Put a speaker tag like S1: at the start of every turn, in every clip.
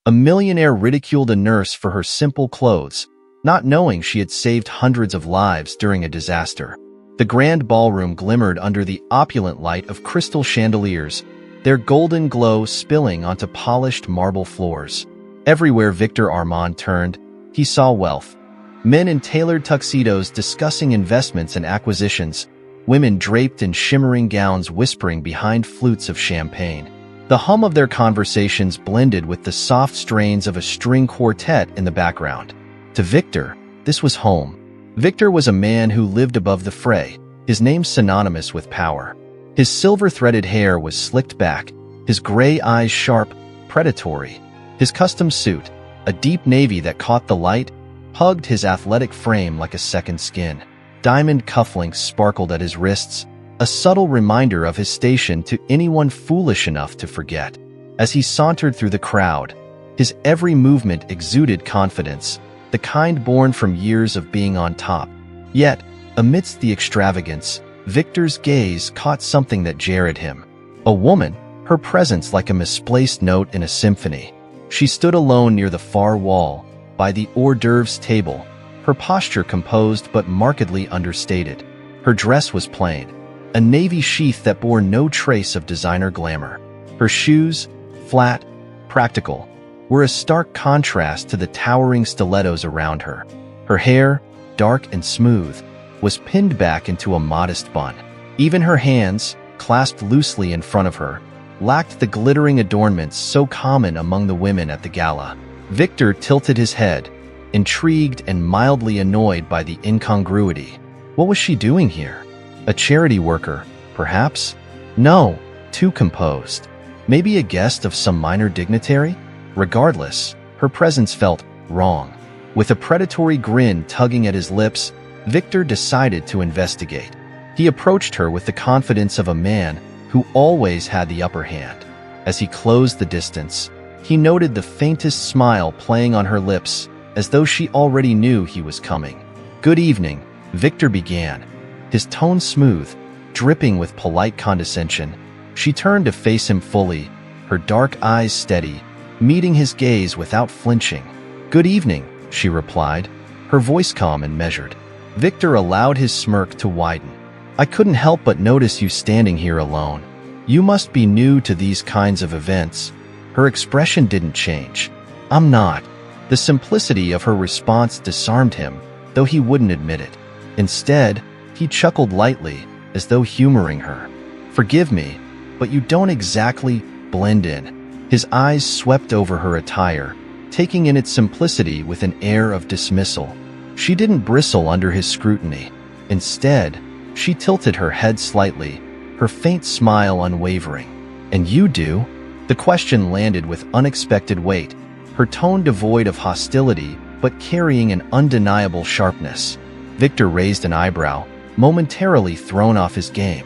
S1: A millionaire ridiculed a nurse for her simple clothes, not knowing she had saved hundreds of lives during a disaster. The grand ballroom glimmered under the opulent light of crystal chandeliers, their golden glow spilling onto polished marble floors. Everywhere Victor Armand turned, he saw wealth. Men in tailored tuxedos discussing investments and acquisitions, women draped in shimmering gowns whispering behind flutes of champagne. The hum of their conversations blended with the soft strains of a string quartet in the background. To Victor, this was home. Victor was a man who lived above the fray, his name synonymous with power. His silver-threaded hair was slicked back, his gray eyes sharp, predatory. His custom suit, a deep navy that caught the light, hugged his athletic frame like a second skin. Diamond cufflinks sparkled at his wrists, a subtle reminder of his station to anyone foolish enough to forget. As he sauntered through the crowd, his every movement exuded confidence, the kind born from years of being on top. Yet, amidst the extravagance, Victor's gaze caught something that jarred him. A woman, her presence like a misplaced note in a symphony. She stood alone near the far wall, by the hors d'oeuvres table, her posture composed but markedly understated. Her dress was plain, a navy sheath that bore no trace of designer glamour. Her shoes, flat, practical, were a stark contrast to the towering stilettos around her. Her hair, dark and smooth, was pinned back into a modest bun. Even her hands, clasped loosely in front of her, lacked the glittering adornments so common among the women at the gala. Victor tilted his head, intrigued and mildly annoyed by the incongruity. What was she doing here? A charity worker, perhaps? No, too composed. Maybe a guest of some minor dignitary? Regardless, her presence felt wrong. With a predatory grin tugging at his lips, Victor decided to investigate. He approached her with the confidence of a man who always had the upper hand. As he closed the distance, he noted the faintest smile playing on her lips, as though she already knew he was coming. "Good evening," Victor began, his tone smooth, dripping with polite condescension. She turned to face him fully, her dark eyes steady, meeting his gaze without flinching. "Good evening," she replied, her voice calm and measured. Victor allowed his smirk to widen. "I couldn't help but notice you standing here alone. You must be new to these kinds of events." Her expression didn't change. "I'm not." The simplicity of her response disarmed him, though he wouldn't admit it. Instead, he chuckled lightly, as though humoring her. "Forgive me, but you don't exactly blend in." His eyes swept over her attire, taking in its simplicity with an air of dismissal. She didn't bristle under his scrutiny. Instead, she tilted her head slightly, her faint smile unwavering. "And you do?" The question landed with unexpected weight, her tone devoid of hostility but carrying an undeniable sharpness. Victor raised an eyebrow, momentarily thrown off his game.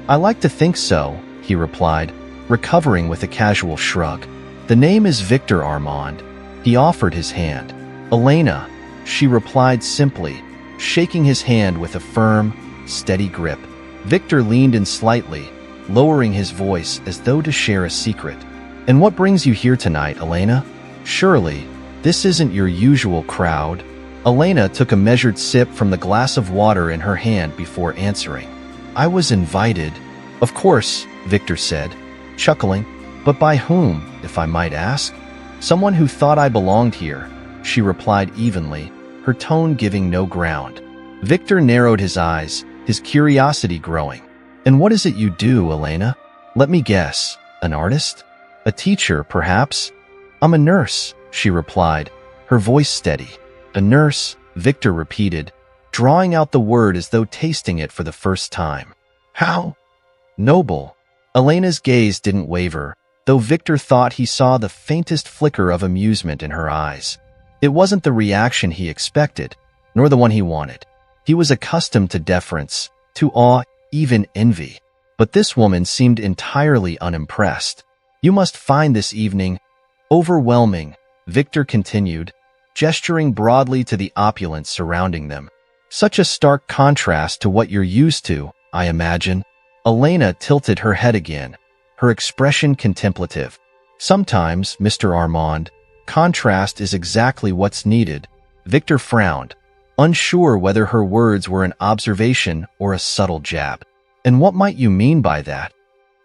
S1: "I like to think so," he replied, recovering with a casual shrug. "The name is Victor Armand." He offered his hand. "Elena," she replied simply, shaking his hand with a firm, steady grip. Victor leaned in slightly, lowering his voice as though to share a secret. "And what brings you here tonight, Elena? Surely, this isn't your usual crowd." Elena took a measured sip from the glass of water in her hand before answering. "I was invited." "Of course," Victor said, chuckling. "But by whom, if I might ask?" "Someone who thought I belonged here," she replied evenly, her tone giving no ground. Victor narrowed his eyes, his curiosity growing. "And what is it you do, Elena?" "Let me guess. An artist? A teacher, perhaps?" "I'm a nurse," she replied, her voice steady. "A nurse," Victor repeated, drawing out the word as though tasting it for the first time. "How noble." Elena's gaze didn't waver, though Victor thought he saw the faintest flicker of amusement in her eyes. It wasn't the reaction he expected, nor the one he wanted. He was accustomed to deference, to awe, even envy. But this woman seemed entirely unimpressed. "You must find this evening overwhelming," Victor continued, gesturing broadly to the opulence surrounding them. "Such a stark contrast to what you're used to, I imagine." Elena tilted her head again, her expression contemplative. "Sometimes, Mr. Armand, Contrast is exactly what's needed. Victor frowned, unsure whether her words were an observation or a subtle jab. And what might you mean by that?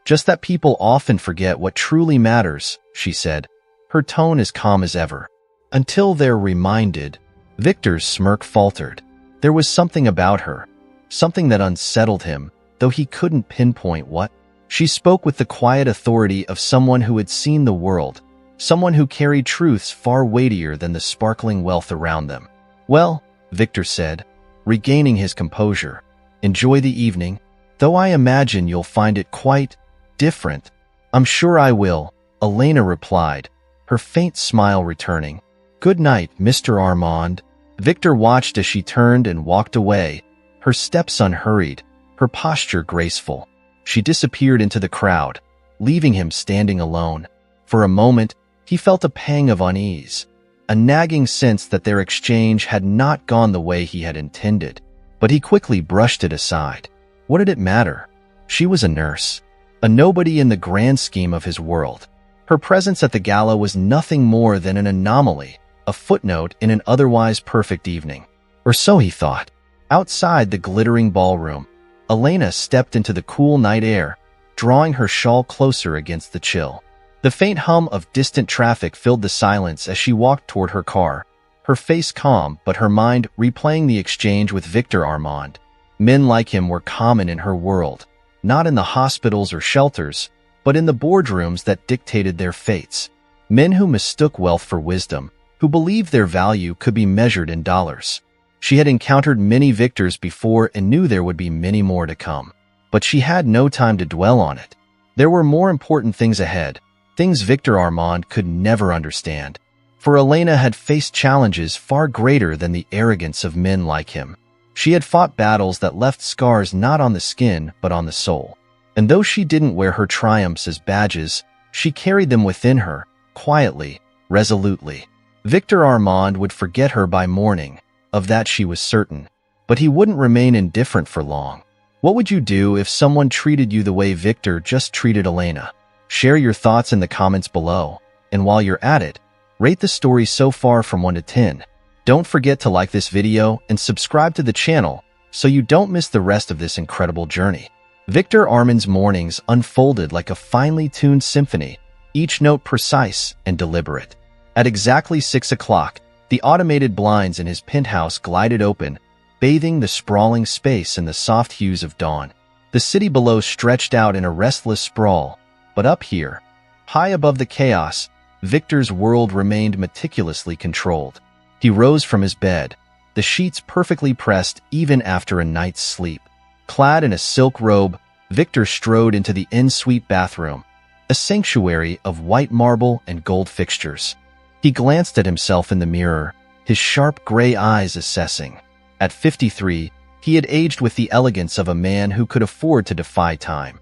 S1: Just that people often forget what truly matters, she said, her tone as calm as ever. Until they're reminded. Victor's smirk faltered. There was something about her, something that unsettled him, though he couldn't pinpoint what. She spoke with the quiet authority of someone who had seen the world, someone who carried truths far weightier than the sparkling wealth around them. Well, Victor said, regaining his composure, enjoy the evening, though I imagine you'll find it quite different. I'm sure I will, Elena replied, her faint smile returning. Good night, Mr. Armand. Victor watched as she turned and walked away, her steps unhurried, her posture graceful. She disappeared into the crowd, leaving him standing alone. For a moment, he felt a pang of unease, a nagging sense that their exchange had not gone the way he had intended. But he quickly brushed it aside. What did it matter? She was a nurse, a nobody in the grand scheme of his world. Her presence at the gala was nothing more than an anomaly, a footnote in an otherwise perfect evening. Or so he thought. Outside the glittering ballroom, Elena stepped into the cool night air, drawing her shawl closer against the chill. The faint hum of distant traffic filled the silence as she walked toward her car, her face calm but her mind replaying the exchange with Victor Armand. Men like him were common in her world, not in the hospitals or shelters, but in the boardrooms that dictated their fates. Men who mistook wealth for wisdom, who believed their value could be measured in dollars. She had encountered many Victors before and knew there would be many more to come. But she had no time to dwell on it. There were more important things ahead, things Victor Armand could never understand. For Elena had faced challenges far greater than the arrogance of men like him. She had fought battles that left scars not on the skin but on the soul. And though she didn't wear her triumphs as badges, she carried them within her, quietly, resolutely. Victor Armand would forget her by morning, of that she was certain, but he wouldn't remain indifferent for long. What would you do if someone treated you the way Victor just treated Elena? Share your thoughts in the comments below, and while you're at it, rate the story so far from 1 to 10. Don't forget to like this video and subscribe to the channel so you don't miss the rest of this incredible journey. Victor Armand's mornings unfolded like a finely tuned symphony, each note precise and deliberate. At exactly 6 o'clock, the automated blinds in his penthouse glided open, bathing the sprawling space in the soft hues of dawn. The city below stretched out in a restless sprawl, but up here, high above the chaos, Victor's world remained meticulously controlled. He rose from his bed, the sheets perfectly pressed even after a night's sleep. Clad in a silk robe, Victor strode into the en-suite bathroom, a sanctuary of white marble and gold fixtures. He glanced at himself in the mirror, his sharp gray eyes assessing. At 53, he had aged with the elegance of a man who could afford to defy time.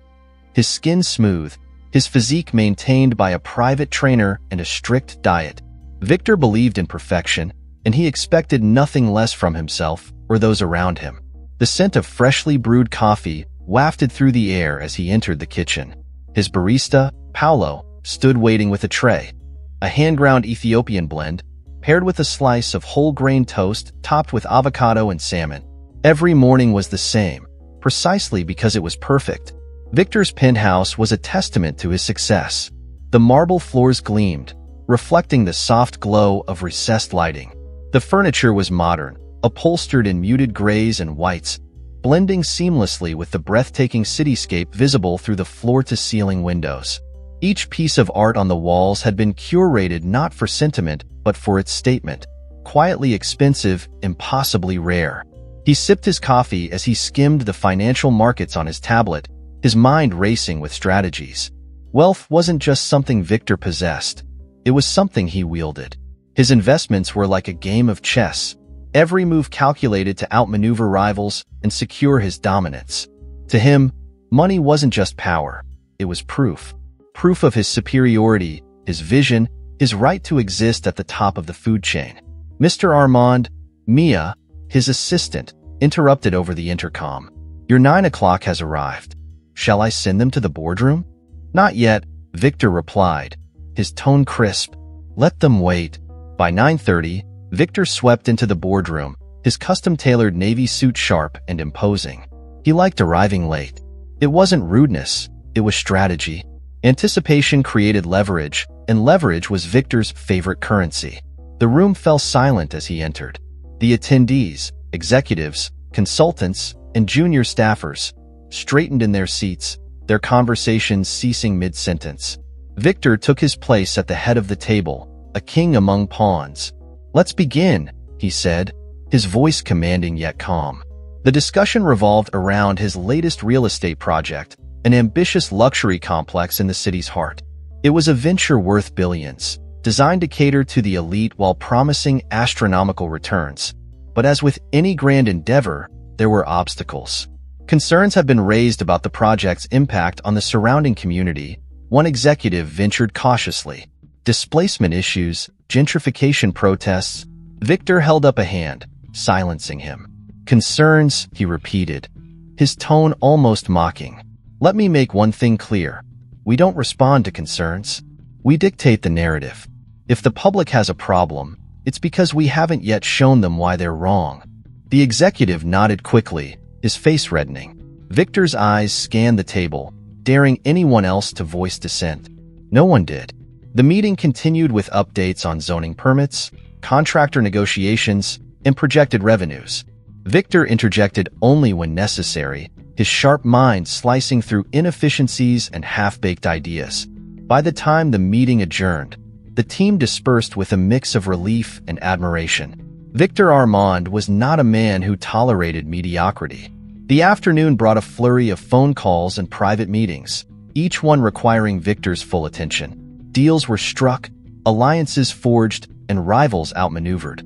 S1: His skin smooth, his physique maintained by a private trainer and a strict diet. Victor believed in perfection, and he expected nothing less from himself or those around him. The scent of freshly brewed coffee wafted through the air as he entered the kitchen. His barista, Paolo, stood waiting with a tray, a hand-ground Ethiopian blend, paired with a slice of whole-grain toast topped with avocado and salmon. Every morning was the same, precisely because it was perfect. Victor's penthouse was a testament to his success. The marble floors gleamed, reflecting the soft glow of recessed lighting. The furniture was modern, upholstered in muted grays and whites, blending seamlessly with the breathtaking cityscape visible through the floor-to-ceiling windows. Each piece of art on the walls had been curated not for sentiment, but for its statement. Quietly expensive, impossibly rare. He sipped his coffee as he skimmed the financial markets on his tablet, his mind racing with strategies. Wealth wasn't just something Victor possessed. It was something he wielded. His investments were like a game of chess, every move calculated to outmaneuver rivals and secure his dominance. To him, money wasn't just power. It was proof. Proof of his superiority, his vision, his right to exist at the top of the food chain. Mr. Armand, Mia, his assistant, interrupted over the intercom. Your 9 o'clock has arrived. Shall I send them to the boardroom? Not yet, Victor replied, his tone crisp. Let them wait. By 9:30, Victor swept into the boardroom, his custom-tailored navy suit sharp and imposing. He liked arriving late. It wasn't rudeness, it was strategy. Anticipation created leverage, and leverage was Victor's favorite currency. The room fell silent as he entered. The attendees, executives, consultants, and junior staffers, straightened in their seats, their conversations ceasing mid-sentence. Victor took his place at the head of the table, a king among pawns. "Let's begin," he said, his voice commanding yet calm. The discussion revolved around his latest real estate project, an ambitious luxury complex in the city's heart. It was a venture worth billions, designed to cater to the elite while promising astronomical returns. But as with any grand endeavor, there were obstacles. Concerns have been raised about the project's impact on the surrounding community. One executive ventured cautiously. Displacement issues, gentrification protests. Victor held up a hand, silencing him. "Concerns," he repeated, his tone almost mocking. "Let me make one thing clear. We don't respond to concerns. We dictate the narrative. If the public has a problem, it's because we haven't yet shown them why they're wrong." The executive nodded quickly, his face reddening. Victor's eyes scanned the table, daring anyone else to voice dissent. No one did. The meeting continued with updates on zoning permits, contractor negotiations, and projected revenues. Victor interjected only when necessary, his sharp mind slicing through inefficiencies and half-baked ideas. By the time the meeting adjourned, the team dispersed with a mix of relief and admiration. Victor Armand was not a man who tolerated mediocrity. The afternoon brought a flurry of phone calls and private meetings, each one requiring Victor's full attention. Deals were struck, alliances forged, and rivals outmaneuvered,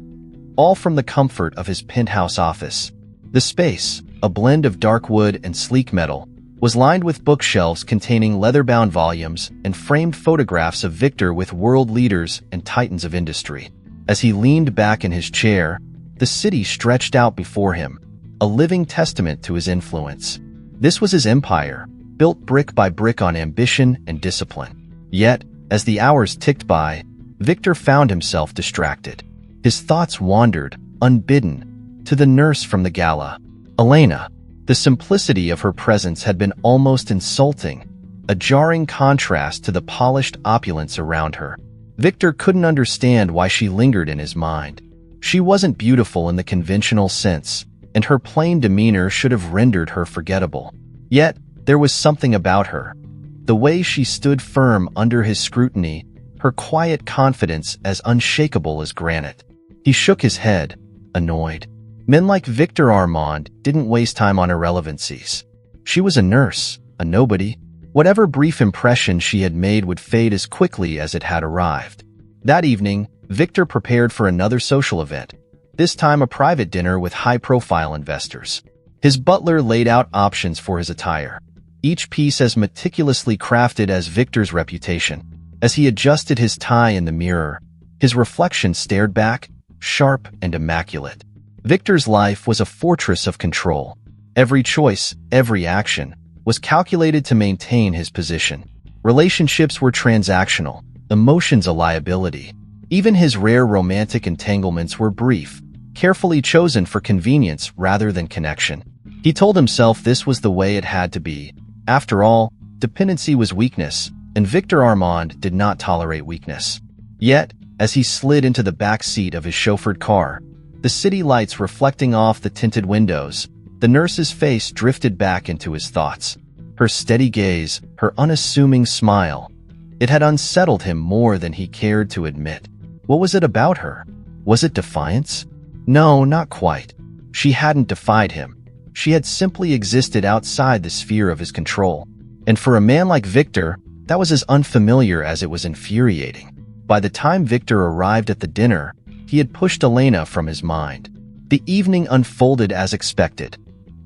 S1: all from the comfort of his penthouse office. The space, a blend of dark wood and sleek metal, was lined with bookshelves containing leather-bound volumes and framed photographs of Victor with world leaders and titans of industry. As he leaned back in his chair, the city stretched out before him, a living testament to his influence. This was his empire, built brick by brick on ambition and discipline. Yet, as the hours ticked by, Victor found himself distracted. His thoughts wandered, unbidden, to the nurse from the gala. Elena. The simplicity of her presence had been almost insulting, a jarring contrast to the polished opulence around her. Victor couldn't understand why she lingered in his mind. She wasn't beautiful in the conventional sense, and her plain demeanor should have rendered her forgettable. Yet, there was something about her. The way she stood firm under his scrutiny, her quiet confidence as unshakable as granite. He shook his head, annoyed. Men like Victor Armand didn't waste time on irrelevancies. She was a nurse, a nobody. Whatever brief impression she had made would fade as quickly as it had arrived. That evening, Victor prepared for another social event, this time a private dinner with high-profile investors. His butler laid out options for his attire, each piece as meticulously crafted as Victor's reputation. As he adjusted his tie in the mirror, his reflection stared back, sharp and immaculate. Victor's life was a fortress of control. Every choice, every action, was calculated to maintain his position. Relationships were transactional, emotions a liability. Even his rare romantic entanglements were brief, carefully chosen for convenience rather than connection. He told himself this was the way it had to be. After all, dependency was weakness, and Victor Armand did not tolerate weakness. Yet, as he slid into the back seat of his chauffeured car, the city lights reflecting off the tinted windows, the nurse's face drifted back into his thoughts. Her steady gaze, her unassuming smile. It had unsettled him more than he cared to admit. What was it about her? Was it defiance? No, not quite. She hadn't defied him. She had simply existed outside the sphere of his control. And for a man like Victor, that was as unfamiliar as it was infuriating. By the time Victor arrived at the dinner, he had pushed Elena from his mind. The evening unfolded as expected.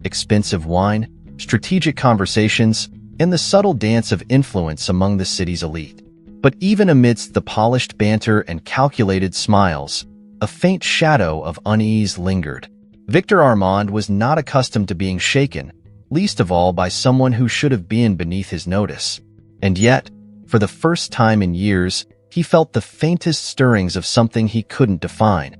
S1: Expensive wine, strategic conversations, and the subtle dance of influence among the city's elite. But even amidst the polished banter and calculated smiles, a faint shadow of unease lingered. Victor Armand was not accustomed to being shaken, least of all by someone who should have been beneath his notice. And yet, for the first time in years, he felt the faintest stirrings of something he couldn't define,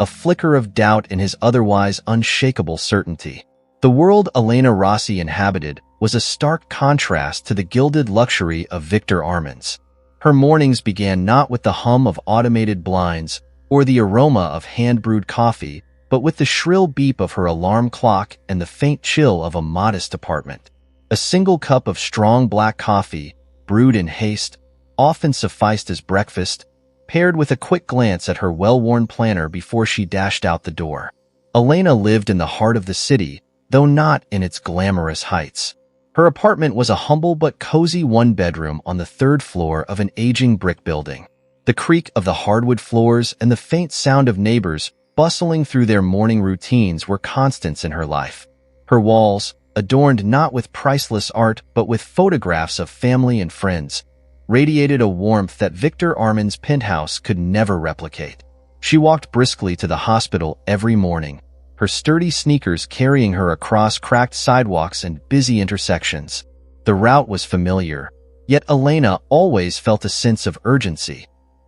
S1: a flicker of doubt in his otherwise unshakable certainty. The world Elena Rossi inhabited was a stark contrast to the gilded luxury of Victor Armand's. Her mornings began not with the hum of automated blinds or the aroma of hand-brewed coffee, but with the shrill beep of her alarm clock and the faint chill of a modest apartment. A single cup of strong black coffee, brewed in haste, often sufficed as breakfast, paired with a quick glance at her well-worn planner before she dashed out the door. Elena lived in the heart of the city, though not in its glamorous heights. Her apartment was a humble but cozy one-bedroom on the third floor of an aging brick building. The creak of the hardwood floors and the faint sound of neighbors bustling through their morning routines were constants in her life. Her walls, adorned not with priceless art but with photographs of family and friends, radiated a warmth that Victor Armand's penthouse could never replicate. She walked briskly to the hospital every morning, her sturdy sneakers carrying her across cracked sidewalks and busy intersections. The route was familiar, yet Elena always felt a sense of urgency,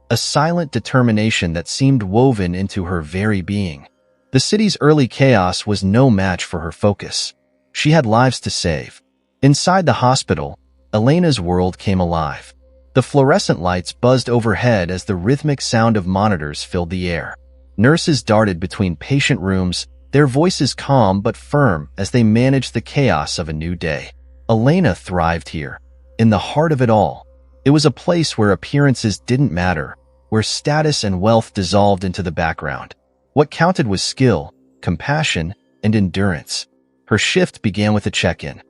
S1: a silent determination that seemed woven into her very being. The city's early chaos was no match for her focus. She had lives to save. Inside the hospital, Elena's world came alive. The fluorescent lights buzzed overhead as the rhythmic sound of monitors filled the air. Nurses darted between patient rooms, their voices calm but firm as they managed the chaos of a new day. Elena thrived here, in the heart of it all. It was a place where appearances didn't matter, where status and wealth dissolved into the background. What counted was skill, compassion, and endurance. Her shift began with a check-in,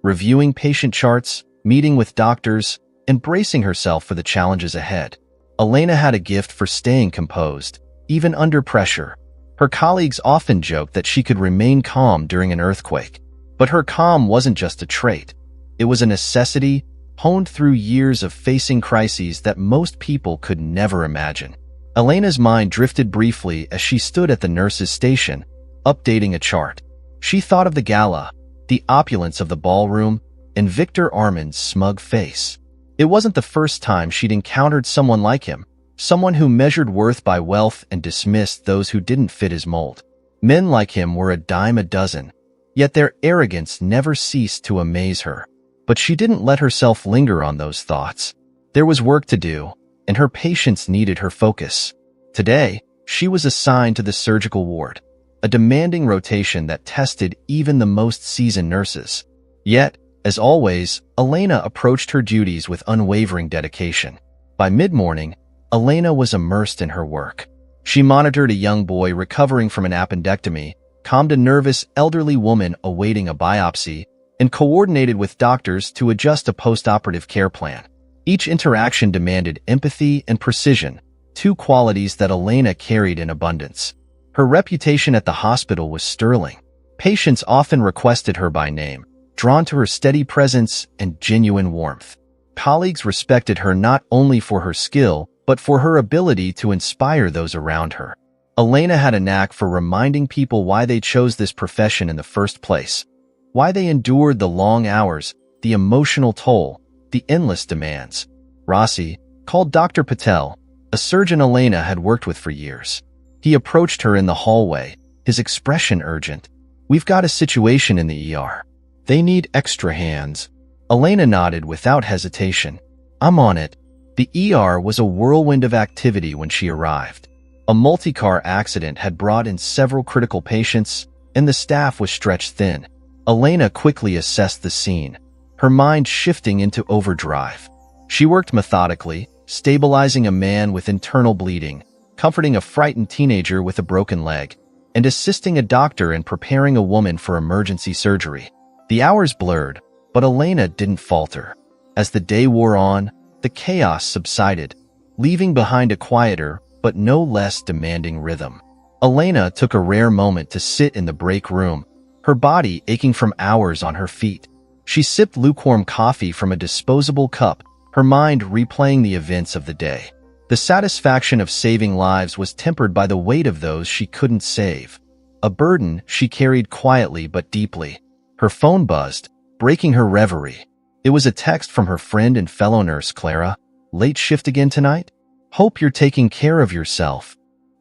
S1: reviewing patient charts, meeting with doctors, and bracing herself for the challenges ahead. Elena had a gift for staying composed, even under pressure. Her colleagues often joked that she could remain calm during an earthquake. But her calm wasn't just a trait. It was a necessity, honed through years of facing crises that most people could never imagine. Elena's mind drifted briefly as she stood at the nurse's station, updating a chart. She thought of the gala, the opulence of the ballroom, and Victor Armand's smug face. It wasn't the first time she'd encountered someone like him, someone who measured worth by wealth and dismissed those who didn't fit his mold. Men like him were a dime a dozen, yet their arrogance never ceased to amaze her. But she didn't let herself linger on those thoughts. There was work to do, and her patients needed her focus. Today, she was assigned to the surgical ward, a demanding rotation that tested even the most seasoned nurses. Yet, as always, Elena approached her duties with unwavering dedication. By mid-morning, Elena was immersed in her work. She monitored a young boy recovering from an appendectomy, calmed a nervous elderly woman awaiting a biopsy, and coordinated with doctors to adjust a post-operative care plan. Each interaction demanded empathy and precision, two qualities that Elena carried in abundance. Her reputation at the hospital was sterling. Patients often requested her by name, drawn to her steady presence and genuine warmth. Colleagues respected her not only for her skill, but for her ability to inspire those around her. Elena had a knack for reminding people why they chose this profession in the first place, why they endured the long hours, the emotional toll, the endless demands. Rossi called Dr. Patel, a surgeon Elena had worked with for years. He approached her in the hallway, his expression urgent. "We've got a situation in the ER. They need extra hands." Elena nodded without hesitation. "I'm on it." The ER was a whirlwind of activity when she arrived. A multi-car accident had brought in several critical patients, and the staff was stretched thin. Elena quickly assessed the scene, her mind shifting into overdrive. She worked methodically, stabilizing a man with internal bleeding, comforting a frightened teenager with a broken leg, and assisting a doctor in preparing a woman for emergency surgery. The hours blurred, but Elena didn't falter. As the day wore on, the chaos subsided, leaving behind a quieter but no less demanding rhythm. Elena took a rare moment to sit in the break room, her body aching from hours on her feet. She sipped lukewarm coffee from a disposable cup, her mind replaying the events of the day. The satisfaction of saving lives was tempered by the weight of those she couldn't save, a burden she carried quietly but deeply. Her phone buzzed, breaking her reverie. It was a text from her friend and fellow nurse, Clara. "Late shift again tonight?" Hope you're taking care of yourself.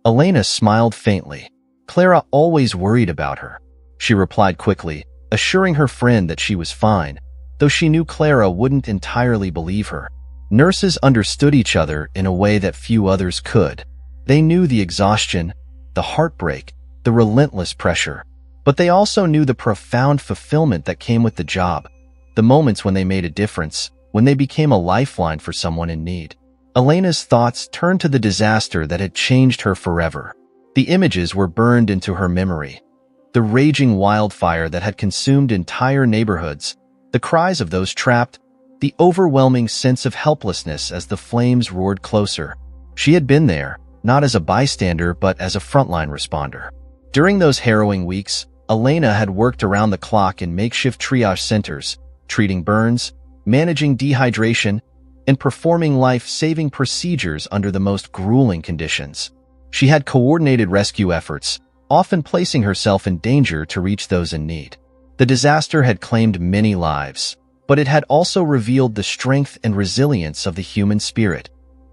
S1: Elena smiled faintly. Clara always worried about her. She replied quickly, assuring her friend that she was fine, though she knew Clara wouldn't entirely believe her. Nurses understood each other in a way that few others could. They knew the exhaustion, the heartbreak, the relentless pressure. But they also knew the profound fulfillment that came with the job, the moments when they made a difference, when they became a lifeline for someone in need. Elena's thoughts turned to the disaster that had changed her forever. The images were burned into her memory. The raging wildfire that had consumed entire neighborhoods, the cries of those trapped, the overwhelming sense of helplessness as the flames roared closer. She had been there, not as a bystander but as a frontline responder. During those harrowing weeks, Elena had worked around the clock in makeshift triage centers, treating burns, managing dehydration, and performing life-saving procedures under the most grueling conditions. She had coordinated rescue efforts, often placing herself in danger to reach those in need. The disaster had claimed many lives, but it had also revealed the strength and resilience of the human spirit,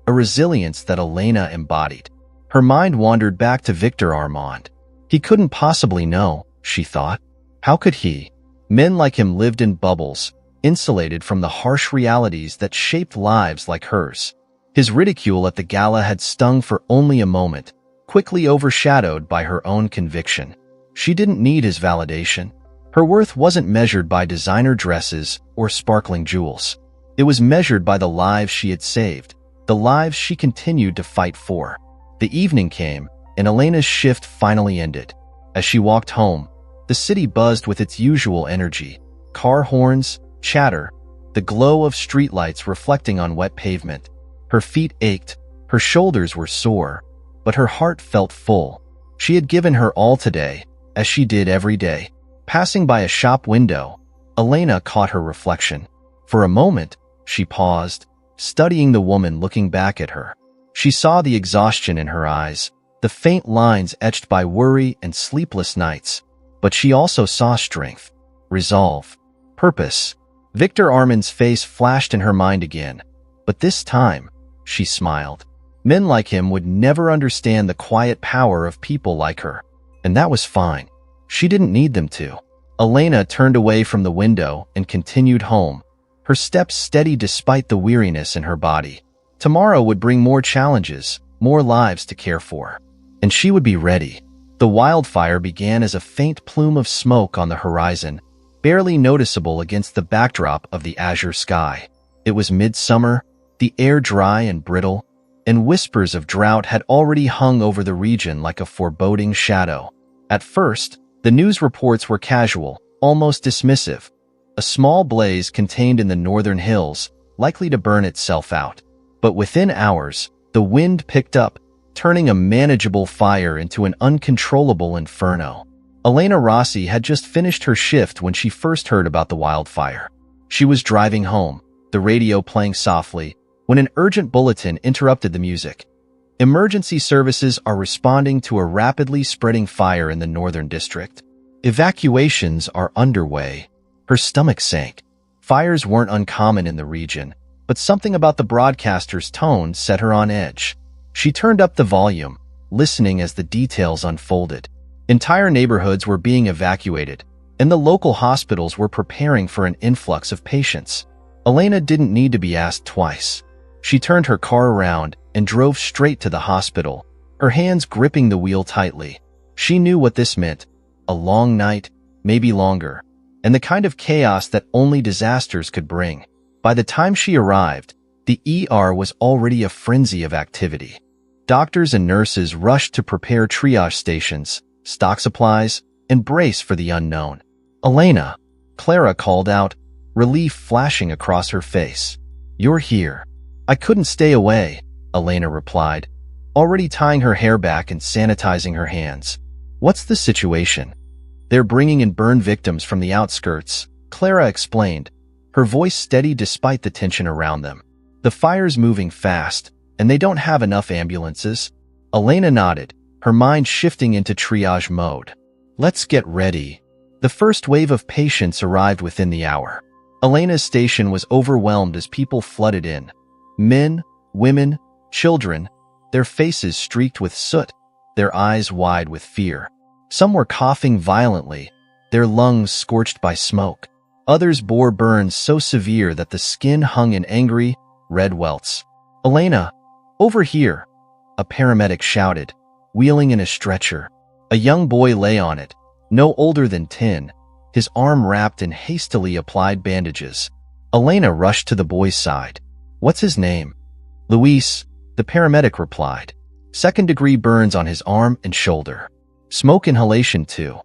S1: a resilience that Elena embodied. Her mind wandered back to Victor Armand. He couldn't possibly know, she thought. How could he? Men like him lived in bubbles, insulated from the harsh realities that shaped lives like hers. His ridicule at the gala had stung for only a moment, quickly overshadowed by her own conviction. She didn't need his validation. Her worth wasn't measured by designer dresses or sparkling jewels. It was measured by the lives she had saved, the lives she continued to fight for. The evening came, and Elena's shift finally ended. As she walked home, the city buzzed with its usual energy. Car horns, chatter, the glow of streetlights reflecting on wet pavement. Her feet ached, her shoulders were sore, but her heart felt full. She had given her all today, as she did every day. Passing by a shop window, Elena caught her reflection. For a moment, she paused, studying the woman looking back at her. She saw the exhaustion in her eyes, the faint lines etched by worry and sleepless nights. But she also saw strength, resolve, purpose. Victor Armand's face flashed in her mind again, but this time, she smiled. Men like him would never understand the quiet power of people like her, and that was fine. She didn't need them to. Elena turned away from the window and continued home, her steps steady despite the weariness in her body. Tomorrow would bring more challenges, more lives to care for, and she would be ready. The wildfire began as a faint plume of smoke on the horizon, barely noticeable against the backdrop of the azure sky. It was midsummer, the air dry and brittle, and whispers of drought had already hung over the region like a foreboding shadow. At first, the news reports were casual, almost dismissive. A small blaze contained in the northern hills, likely to burn itself out. But within hours, the wind picked up, turning a manageable fire into an uncontrollable inferno. Elena Rossi had just finished her shift when she first heard about the wildfire. She was driving home, the radio playing softly, when an urgent bulletin interrupted the music. Emergency services are responding to a rapidly spreading fire in the northern district. Evacuations are underway. Her stomach sank. Fires weren't uncommon in the region, but something about the broadcaster's tone set her on edge. She turned up the volume, listening as the details unfolded. Entire neighborhoods were being evacuated, and the local hospitals were preparing for an influx of patients. Elena didn't need to be asked twice. She turned her car around and drove straight to the hospital, her hands gripping the wheel tightly. She knew what this meant: a long night, maybe longer, and the kind of chaos that only disasters could bring. By the time she arrived, the ER was already a frenzy of activity. Doctors and nurses rushed to prepare triage stations, stock supplies, and brace for the unknown. "Elena," Clara called out, relief flashing across her face. "You're here." "I couldn't stay away," Elena replied, already tying her hair back and sanitizing her hands. "What's the situation?" "They're bringing in burn victims from the outskirts," Clara explained, her voice steady despite the tension around them. "The fire's moving fast, and they don't have enough ambulances." Elena nodded, her mind shifting into triage mode. "Let's get ready." The first wave of patients arrived within the hour. Elena's station was overwhelmed as people flooded in. Men, women, Children, their faces streaked with soot, their eyes wide with fear. Some were coughing violently, their lungs scorched by smoke. Others bore burns so severe that the skin hung in angry, red welts. "Elena, over here!" a paramedic shouted, wheeling in a stretcher. A young boy lay on it, no older than 10, his arm wrapped in hastily applied bandages. Elena rushed to the boy's side. "What's his name?" "Luis," the paramedic replied. Second-degree burns on his arm and shoulder. Smoke inhalation too.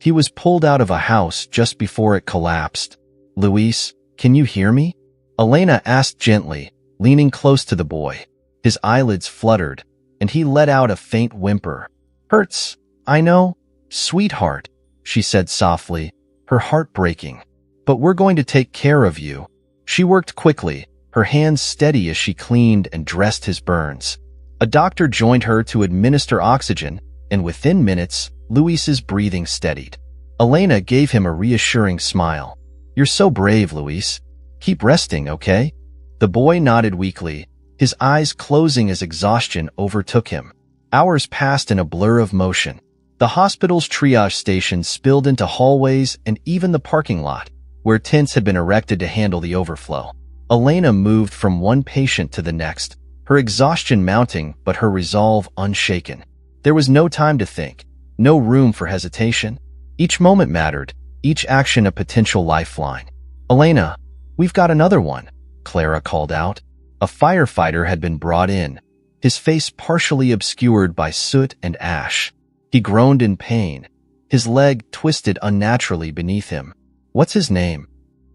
S1: He was pulled out of a house just before it collapsed. "Luis, can you hear me?" Elena asked gently, leaning close to the boy. His eyelids fluttered, and he let out a faint whimper. "Hurts, I know, sweetheart," she said softly, her heart breaking. "But we're going to take care of you." She worked quickly, her hands steady as she cleaned and dressed his burns. A doctor joined her to administer oxygen, and within minutes, Luis's breathing steadied. Elena gave him a reassuring smile. "You're so brave, Luis. Keep resting, okay?" The boy nodded weakly, his eyes closing as exhaustion overtook him. Hours passed in a blur of motion. The hospital's triage station spilled into hallways and even the parking lot, where tents had been erected to handle the overflow. Elena moved from one patient to the next, her exhaustion mounting but her resolve unshaken. There was no time to think, no room for hesitation. Each moment mattered, each action a potential lifeline. "Elena, we've got another one," Clara called out. A firefighter had been brought in, his face partially obscured by soot and ash. He groaned in pain, his leg twisted unnaturally beneath him. "What's his name?"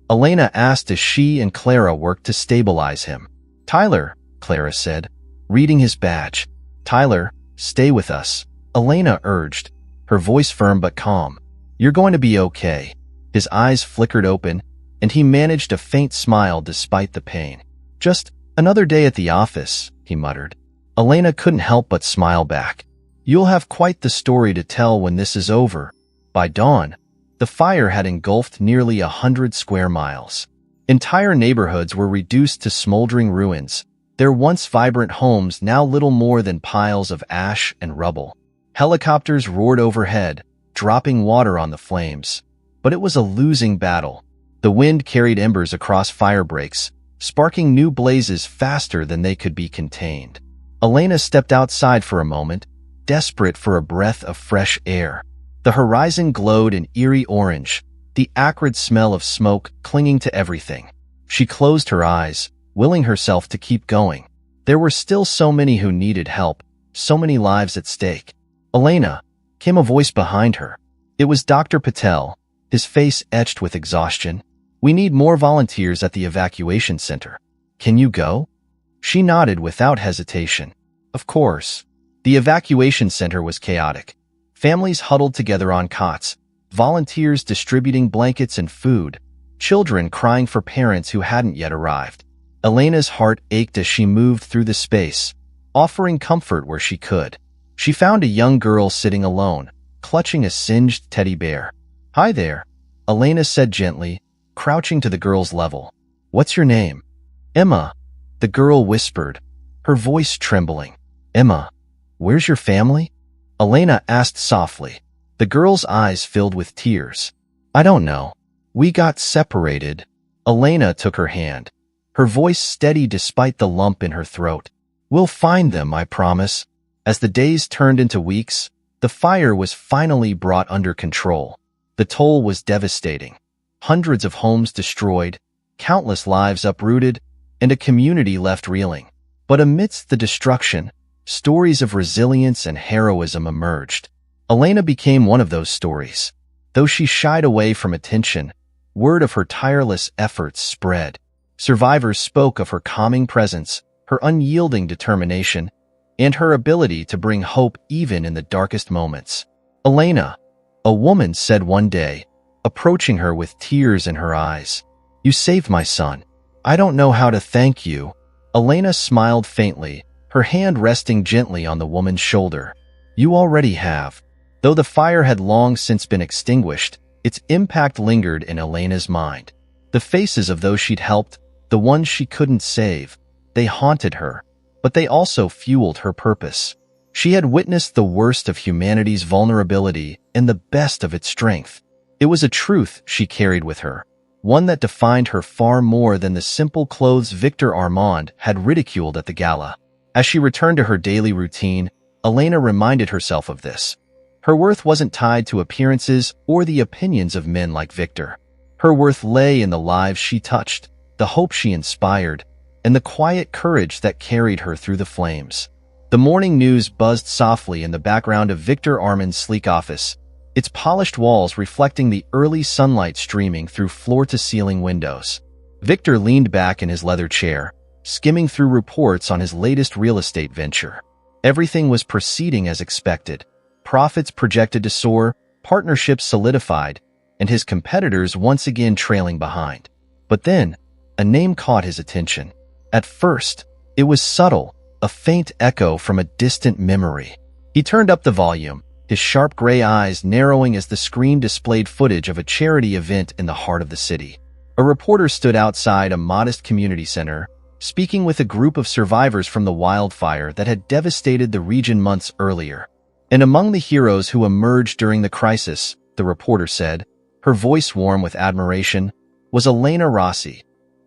S1: Elena asked as she and Clara worked to stabilize him. "Tyler," Clara said, reading his badge. "Tyler, stay with us," Elena urged, her voice firm but calm. "You're going to be okay." His eyes flickered open, and he managed a faint smile despite the pain. "Just another day at the office," he muttered. Elena couldn't help but smile back. "You'll have quite the story to tell when this is over." By dawn, the fire had engulfed nearly 100 square miles. Entire neighborhoods were reduced to smoldering ruins, their once vibrant homes now little more than piles of ash and rubble. Helicopters roared overhead, dropping water on the flames. But it was a losing battle. The wind carried embers across fire breaks, sparking new blazes faster than they could be contained. Elena stepped outside for a moment, desperate for a breath of fresh air. The horizon glowed in eerie orange, the acrid smell of smoke clinging to everything. She closed her eyes, willing herself to keep going. There were still so many who needed help, so many lives at stake. "Elena," came a voice behind her. It was Dr. Patel, his face etched with exhaustion. "We need more volunteers at the evacuation center. Can you go?" She nodded without hesitation. Of course. The evacuation center was chaotic. Families huddled together on cots, volunteers distributing blankets and food, children crying for parents who hadn't yet arrived. Elena's heart ached as she moved through the space, offering comfort where she could. She found a young girl sitting alone, clutching a singed teddy bear. "Hi there," Elena said gently, crouching to the girl's level. "What's your name?" "Emma," the girl whispered, her voice trembling. "Emma, where's your family?" Elena asked softly. The girl's eyes filled with tears. "I don't know. We got separated." Elena took her hand, her voice steady despite the lump in her throat. "We'll find them, I promise." As the days turned into weeks, the fire was finally brought under control. The toll was devastating. Hundreds of homes destroyed, countless lives uprooted, and a community left reeling. But amidst the destruction, stories of resilience and heroism emerged. Elena became one of those stories. Though she shied away from attention, word of her tireless efforts spread. Survivors spoke of her calming presence, her unyielding determination, and her ability to bring hope even in the darkest moments. "Elena," a woman said one day, approaching her with tears in her eyes, "you saved my son. I don't know how to thank you." Elena smiled faintly, her hand resting gently on the woman's shoulder. "You already have." Though the fire had long since been extinguished, its impact lingered in Elena's mind. The faces of those she'd helped, the ones she couldn't save, they haunted her, but they also fueled her purpose. She had witnessed the worst of humanity's vulnerability and the best of its strength. It was a truth she carried with her, one that defined her far more than the simple clothes Victor Armand had ridiculed at the gala. As she returned to her daily routine, Elena reminded herself of this. Her worth wasn't tied to appearances or the opinions of men like Victor. Her worth lay in the lives she touched, the hope she inspired, and the quiet courage that carried her through the flames. The morning news buzzed softly in the background of Victor Armand's sleek office, its polished walls reflecting the early sunlight streaming through floor-to-ceiling windows. Victor leaned back in his leather chair, skimming through reports on his latest real estate venture. Everything was proceeding as expected. Profits projected to soar, partnerships solidified, and his competitors once again trailing behind. But then, a name caught his attention. At first, it was subtle, a faint echo from a distant memory. He turned up the volume, his sharp gray eyes narrowing as the screen displayed footage of a charity event in the heart of the city. A reporter stood outside a modest community center, speaking with a group of survivors from the wildfire that had devastated the region months earlier. And among the heroes who emerged during the crisis, the reporter said, her voice warm with admiration, was Elena Rossi,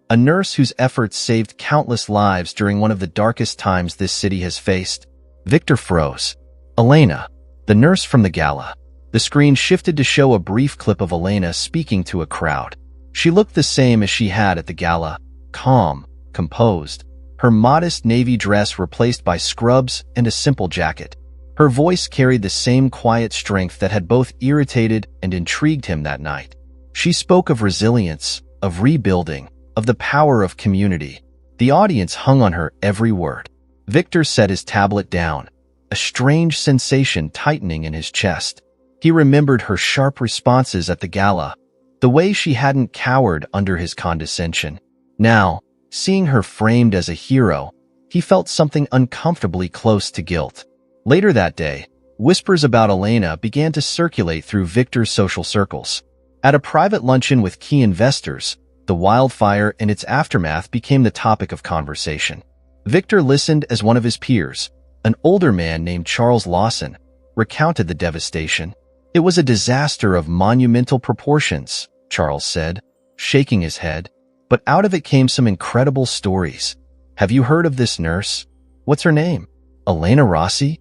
S1: a nurse whose efforts saved countless lives during one of the darkest times this city has faced. Victor froze. Elena, the nurse from the gala. The screen shifted to show a brief clip of Elena speaking to a crowd. She looked the same as she had at the gala, calm, composed, her modest navy dress replaced by scrubs and a simple jacket. Her voice carried the same quiet strength that had both irritated and intrigued him that night. She spoke of resilience, of rebuilding, of the power of community. The audience hung on her every word. Victor set his tablet down, a strange sensation tightening in his chest. He remembered her sharp responses at the gala, the way she hadn't cowered under his condescension. Now, seeing her framed as a hero, he felt something uncomfortably close to guilt. Later that day, whispers about Elena began to circulate through Victor's social circles. At a private luncheon with key investors, the wildfire and its aftermath became the topic of conversation. Victor listened as one of his peers, an older man named Charles Lawson, recounted the devastation. It was a disaster of monumental proportions, Charles said, shaking his head, but out of it came some incredible stories. Have you heard of this nurse? What's her name? Elena Rossi?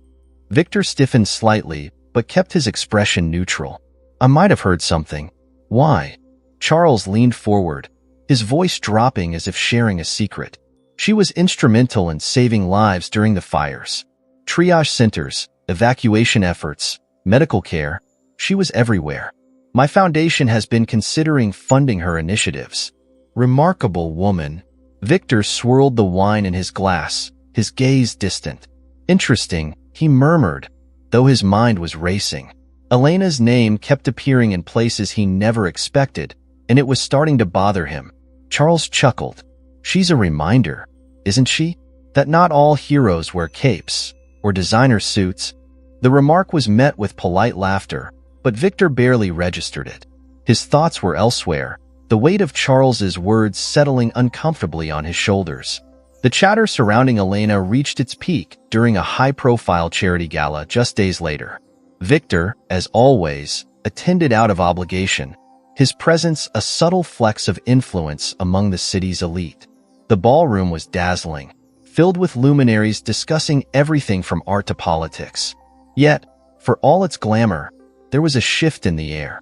S1: Victor stiffened slightly, but kept his expression neutral. I might have heard something. Why? Charles leaned forward, his voice dropping as if sharing a secret. She was instrumental in saving lives during the fires. Triage centers, evacuation efforts, medical care. She was everywhere. My foundation has been considering funding her initiatives. Remarkable woman. Victor swirled the wine in his glass, his gaze distant. Interesting, he murmured, though his mind was racing. Elena's name kept appearing in places he never expected, and it was starting to bother him. Charles chuckled. She's a reminder, isn't she? That not all heroes wear capes or designer suits. The remark was met with polite laughter, but Victor barely registered it. His thoughts were elsewhere, the weight of Charles's words settling uncomfortably on his shoulders. The chatter surrounding Elena reached its peak during a high-profile charity gala just days later. Victor, as always, attended out of obligation, his presence a subtle flex of influence among the city's elite. The ballroom was dazzling, filled with luminaries discussing everything from art to politics. Yet, for all its glamour, there was a shift in the air.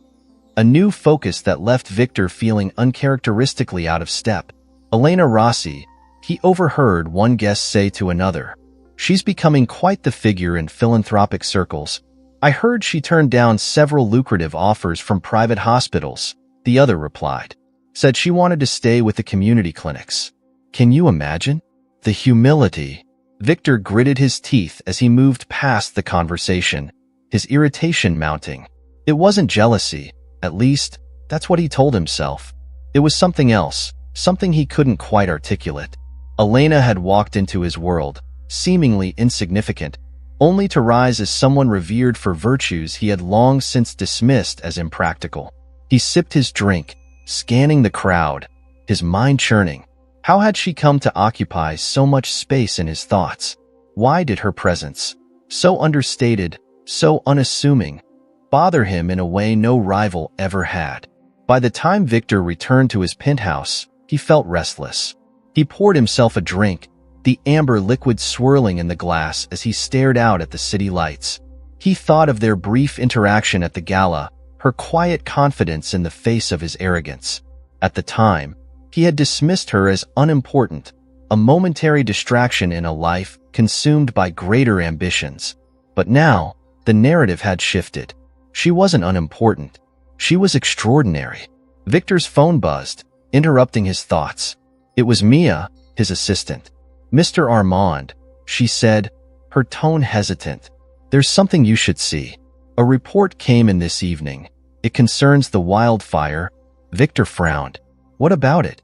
S1: A new focus that left Victor feeling uncharacteristically out of step. Elena Rossi, he overheard one guest say to another, she's becoming quite the figure in philanthropic circles. I heard she turned down several lucrative offers from private hospitals, the other replied. Said she wanted to stay with the community clinics. Can you imagine? The humility. Victor gritted his teeth as he moved past the conversation, his irritation mounting. It wasn't jealousy, at least, that's what he told himself. It was something else, something he couldn't quite articulate. Elena had walked into his world, seemingly insignificant, only to rise as someone revered for virtues he had long since dismissed as impractical. He sipped his drink, scanning the crowd, his mind churning. How had she come to occupy so much space in his thoughts? Why did her presence, so understated, so unassuming, bother him in a way no rival ever had? By the time Victor returned to his penthouse, he felt restless. He poured himself a drink, the amber liquid swirling in the glass as he stared out at the city lights. He thought of their brief interaction at the gala, her quiet confidence in the face of his arrogance. At the time, he had dismissed her as unimportant, a momentary distraction in a life consumed by greater ambitions. But now, the narrative had shifted. She wasn't unimportant. She was extraordinary. Victor's phone buzzed, interrupting his thoughts. It was Mia, his assistant. "Mr. Armand," she said, her tone hesitant. "There's something you should see. A report came in this evening. It concerns the wildfire." Victor frowned. "What about it?"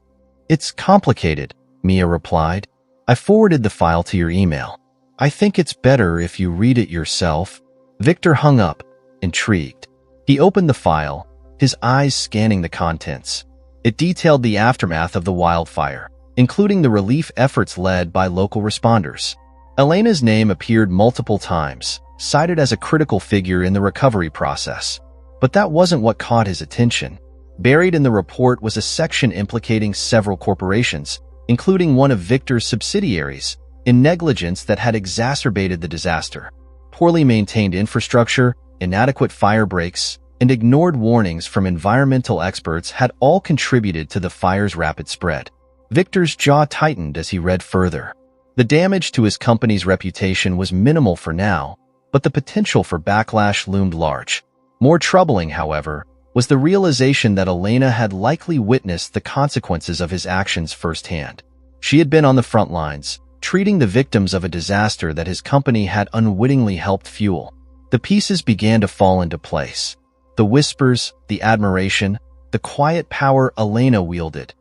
S1: "It's complicated," Mia replied. "I forwarded the file to your email. I think it's better if you read it yourself." Victor hung up, intrigued. He opened the file, his eyes scanning the contents. It detailed the aftermath of the wildfire, including the relief efforts led by local responders. Elena's name appeared multiple times, cited as a critical figure in the recovery process. But that wasn't what caught his attention. Buried in the report was a section implicating several corporations, including one of Victor's subsidiaries, in negligence that had exacerbated the disaster. Poorly maintained infrastructure, inadequate fire breaks, and ignored warnings from environmental experts had all contributed to the fire's rapid spread. Victor's jaw tightened as he read further. The damage to his company's reputation was minimal for now, but the potential for backlash loomed large. More troubling, however, was the realization that Elena had likely witnessed the consequences of his actions firsthand. She had been on the front lines, treating the victims of a disaster that his company had unwittingly helped fuel. The pieces began to fall into place. The whispers, the admiration, the quiet power Elena wielded.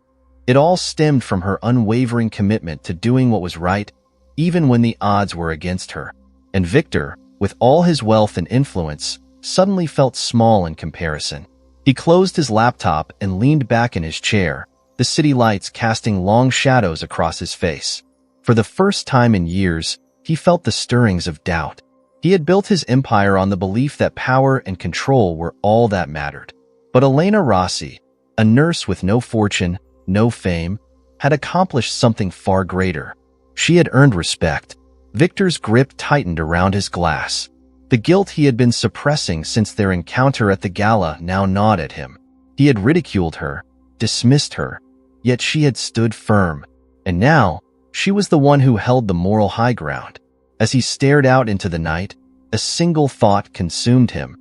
S1: It all stemmed from her unwavering commitment to doing what was right, even when the odds were against her. And Victor, with all his wealth and influence, suddenly felt small in comparison. He closed his laptop and leaned back in his chair, the city lights casting long shadows across his face. For the first time in years, he felt the stirrings of doubt. He had built his empire on the belief that power and control were all that mattered. But Elena Rossi, a nurse with no fortune, no fame, had accomplished something far greater. She had earned respect. Victor's grip tightened around his glass. The guilt he had been suppressing since their encounter at the gala now gnawed at him. He had ridiculed her, dismissed her, yet she had stood firm. And now, she was the one who held the moral high ground. As he stared out into the night, a single thought consumed him.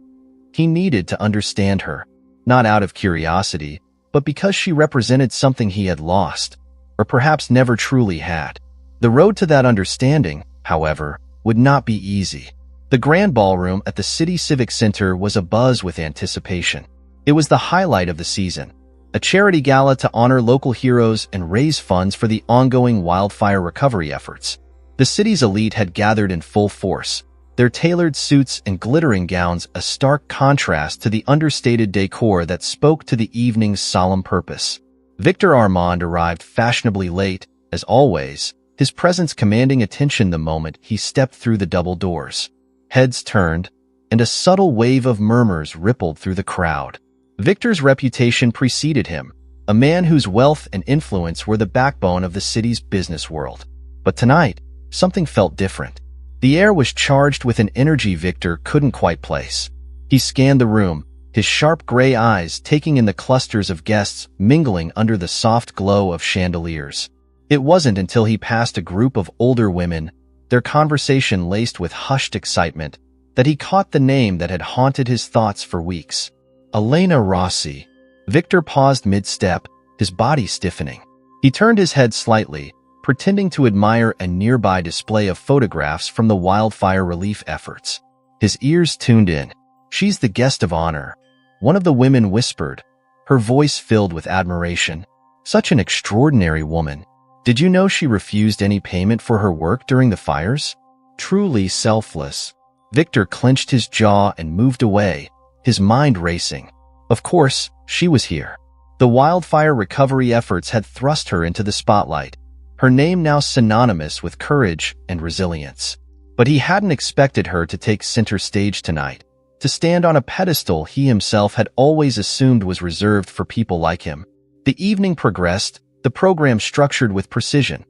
S1: He needed to understand her, not out of curiosity, but because she represented something he had lost, or perhaps never truly had. The road to that understanding, however, would not be easy. The grand ballroom at the City Civic Center was abuzz with anticipation. It was the highlight of the season, a charity gala to honor local heroes and raise funds for the ongoing wildfire recovery efforts. The city's elite had gathered in full force, their tailored suits and glittering gowns a stark contrast to the understated decor that spoke to the evening's solemn purpose. Victor Armand arrived fashionably late, as always, his presence commanding attention the moment he stepped through the double doors. Heads turned, and a subtle wave of murmurs rippled through the crowd. Victor's reputation preceded him, a man whose wealth and influence were the backbone of the city's business world. But tonight, something felt different. The air was charged with an energy Victor couldn't quite place. He scanned the room, his sharp gray eyes taking in the clusters of guests mingling under the soft glow of chandeliers. It wasn't until he passed a group of older women, their conversation laced with hushed excitement, that he caught the name that had haunted his thoughts for weeks. Elena Rossi. Victor paused mid-step, his body stiffening. He turned his head slightly, pretending to admire a nearby display of photographs from the wildfire relief efforts. His ears tuned in. "She's the guest of honor," one of the women whispered, her voice filled with admiration. "Such an extraordinary woman. Did you know she refused any payment for her work during the fires? Truly selfless." Victor clenched his jaw and moved away, his mind racing. Of course, she was here. The wildfire recovery efforts had thrust her into the spotlight, her name now synonymous with courage and resilience. But he hadn't expected her to take center stage tonight, to stand on a pedestal he himself had always assumed was reserved for people like him. The evening progressed, the program structured with precision.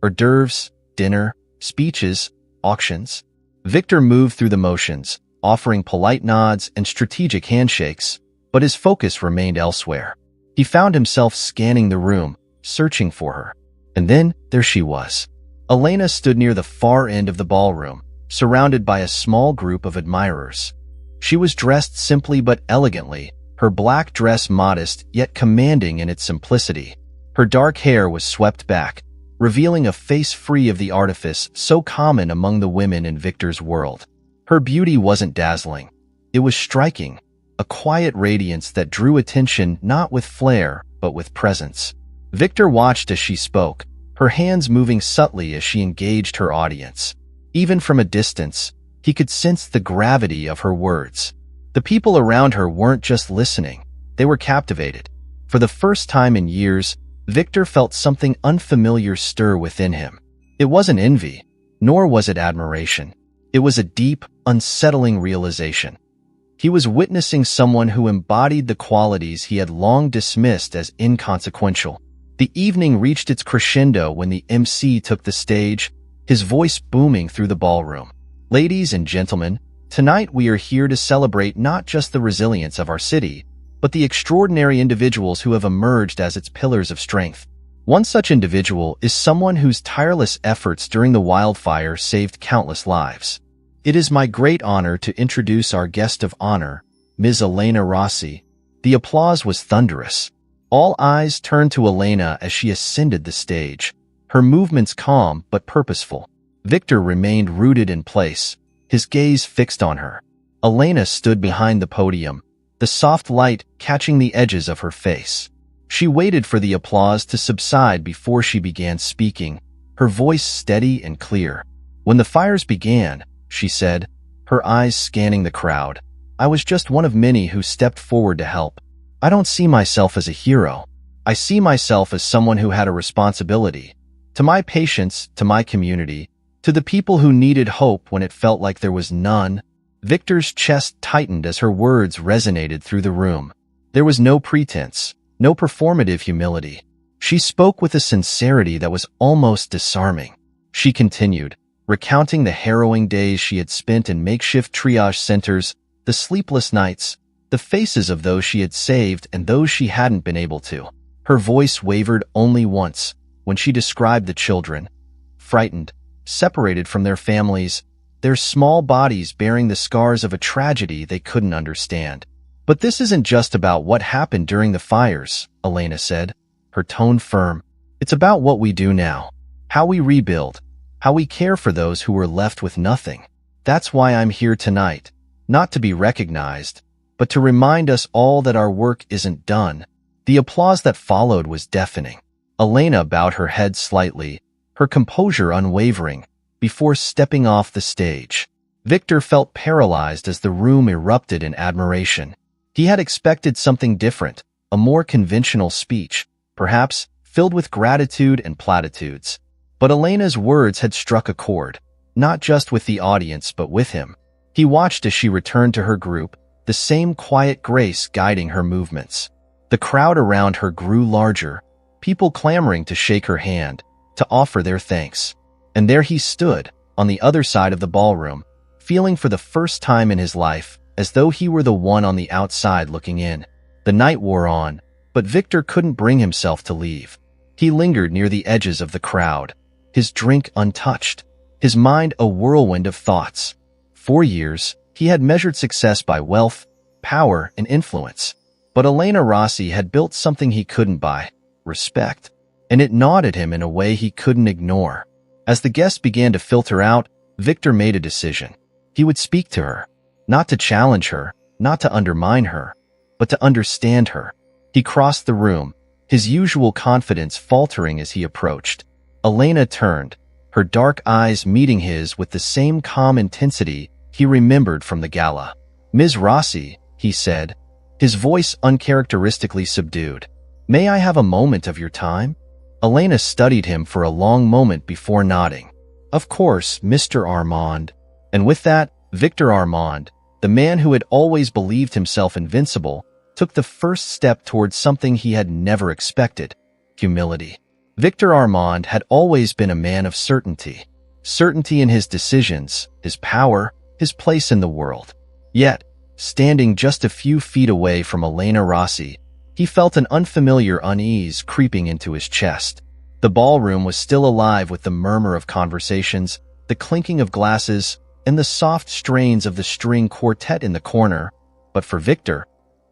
S1: Hors d'oeuvres, dinner, speeches, auctions. Victor moved through the motions, offering polite nods and strategic handshakes, but his focus remained elsewhere. He found himself scanning the room, searching for her. And then, there she was. Elena stood near the far end of the ballroom, surrounded by a small group of admirers. She was dressed simply but elegantly, her black dress modest yet commanding in its simplicity. Her dark hair was swept back, revealing a face free of the artifice so common among the women in Victor's world. Her beauty wasn't dazzling. It was striking, a quiet radiance that drew attention not with flair, but with presence. Victor watched as she spoke, her hands moving subtly as she engaged her audience. Even from a distance, he could sense the gravity of her words. The people around her weren't just listening, they were captivated. For the first time in years, Victor felt something unfamiliar stir within him. It wasn't envy, nor was it admiration. It was a deep, unsettling realization. He was witnessing someone who embodied the qualities he had long dismissed as inconsequential. The evening reached its crescendo when the MC took the stage, his voice booming through the ballroom. Ladies and gentlemen, tonight we are here to celebrate not just the resilience of our city, but the extraordinary individuals who have emerged as its pillars of strength. One such individual is someone whose tireless efforts during the wildfire saved countless lives. It is my great honor to introduce our guest of honor, Ms. Elena Rossi. The applause was thunderous. All eyes turned to Elena as she ascended the stage, her movements calm but purposeful. Victor remained rooted in place, his gaze fixed on her. Elena stood behind the podium, the soft light catching the edges of her face. She waited for the applause to subside before she began speaking, her voice steady and clear. When the fires began, she said, her eyes scanning the crowd, I was just one of many who stepped forward to help. I don't see myself as a hero. I see myself as someone who had a responsibility. To my patients, to my community, to the people who needed hope when it felt like there was none. Victor's chest tightened as her words resonated through the room. There was no pretense, no performative humility. She spoke with a sincerity that was almost disarming. She continued, recounting the harrowing days she had spent in makeshift triage centers, the sleepless nights, the faces of those she had saved and those she hadn't been able to. Her voice wavered only once when she described the children, frightened, separated from their families, their small bodies bearing the scars of a tragedy they couldn't understand. But this isn't just about what happened during the fires, Elena said, her tone firm. It's about what we do now, how we rebuild, how we care for those who were left with nothing. That's why I'm here tonight, not to be recognized, but to remind us all that our work isn't done. The applause that followed was deafening. Elena bowed her head slightly, her composure unwavering, before stepping off the stage. Victor felt paralyzed as the room erupted in admiration. He had expected something different, a more conventional speech, perhaps filled with gratitude and platitudes. But Elena's words had struck a chord, not just with the audience but with him. He watched as she returned to her group, the same quiet grace guiding her movements. The crowd around her grew larger, people clamoring to shake her hand, to offer their thanks. And there he stood, on the other side of the ballroom, feeling for the first time in his life as though he were the one on the outside looking in. The night wore on, but Victor couldn't bring himself to leave. He lingered near the edges of the crowd, his drink untouched, his mind a whirlwind of thoughts. For years, he had measured success by wealth, power, and influence. But Elena Rossi had built something he couldn't buy, respect. And it gnawed at him in a way he couldn't ignore. As the guests began to filter out, Victor made a decision. He would speak to her, not to challenge her, not to undermine her, but to understand her. He crossed the room, his usual confidence faltering as he approached. Elena turned, her dark eyes meeting his with the same calm intensity he remembered from the gala. Ms. Rossi, he said, his voice uncharacteristically subdued. May I have a moment of your time? Elena studied him for a long moment before nodding. Of course, Mr. Armand. And with that, Victor Armand, the man who had always believed himself invincible, took the first step towards something he had never expected: humility. Victor Armand had always been a man of certainty. Certainty in his decisions, his power, his place in the world. Yet, standing just a few feet away from Elena Rossi, he felt an unfamiliar unease creeping into his chest. The ballroom was still alive with the murmur of conversations, the clinking of glasses, and the soft strains of the string quartet in the corner. But for Victor,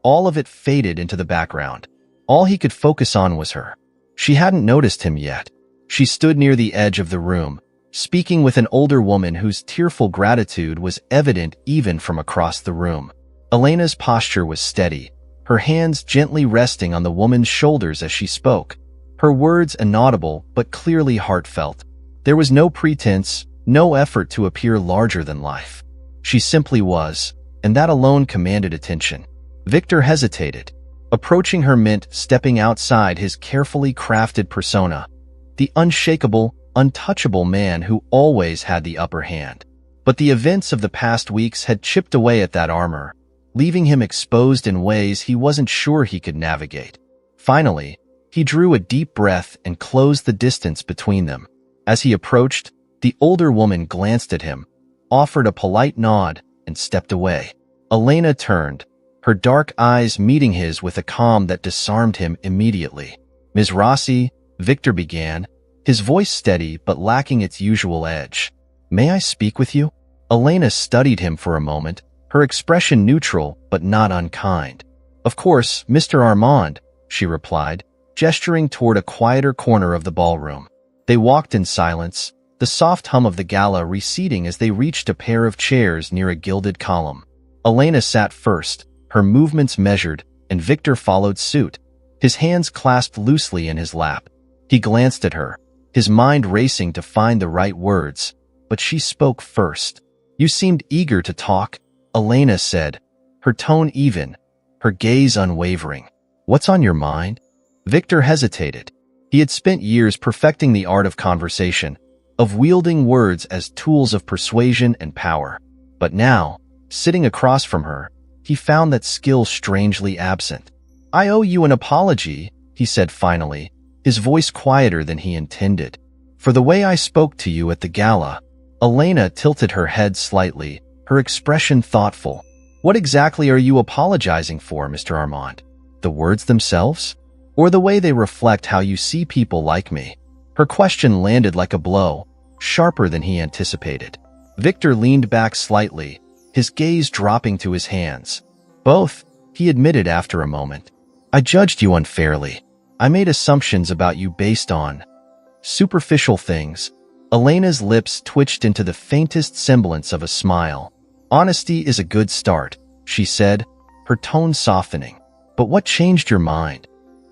S1: all of it faded into the background. All he could focus on was her. She hadn't noticed him yet. She stood near the edge of the room, speaking with an older woman whose tearful gratitude was evident even from across the room. Elena's posture was steady, her hands gently resting on the woman's shoulders as she spoke, her words inaudible but clearly heartfelt. There was no pretense, no effort to appear larger than life. She simply was, and that alone commanded attention. Victor hesitated. Approaching her meant stepping outside his carefully crafted persona, the unshakable, untouchable man who always had the upper hand. But the events of the past weeks had chipped away at that armor, leaving him exposed in ways he wasn't sure he could navigate. Finally, he drew a deep breath and closed the distance between them. As he approached, the older woman glanced at him, offered a polite nod, and stepped away. Elena turned, her dark eyes meeting his with a calm that disarmed him immediately. "Ms. Rossi," Victor began, his voice steady but lacking its usual edge. "May I speak with you?" Elena studied him for a moment, her expression neutral but not unkind. "Of course, Mr. Armand," she replied, gesturing toward a quieter corner of the ballroom. They walked in silence, the soft hum of the gala receding as they reached a pair of chairs near a gilded column. Elena sat first, her movements measured, and Victor followed suit, his hands clasped loosely in his lap. He glanced at her, his mind racing to find the right words, but she spoke first. "You seemed eager to talk," Elena said, her tone even, her gaze unwavering. "What's on your mind?" Victor hesitated. He had spent years perfecting the art of conversation, of wielding words as tools of persuasion and power. But now, sitting across from her, he found that skill strangely absent. "I owe you an apology," he said finally, his voice quieter than he intended. "For the way I spoke to you at the gala." Elena tilted her head slightly, her expression thoughtful. "What exactly are you apologizing for, Mr. Armand? The words themselves? Or the way they reflect how you see people like me?" Her question landed like a blow, sharper than he anticipated. Victor leaned back slightly, his gaze dropping to his hands. "Both," he admitted after a moment. "I judged you unfairly. I made assumptions about you based on superficial things." Elena's lips twitched into the faintest semblance of a smile. "Honesty is a good start," she said, her tone softening. "But what changed your mind?"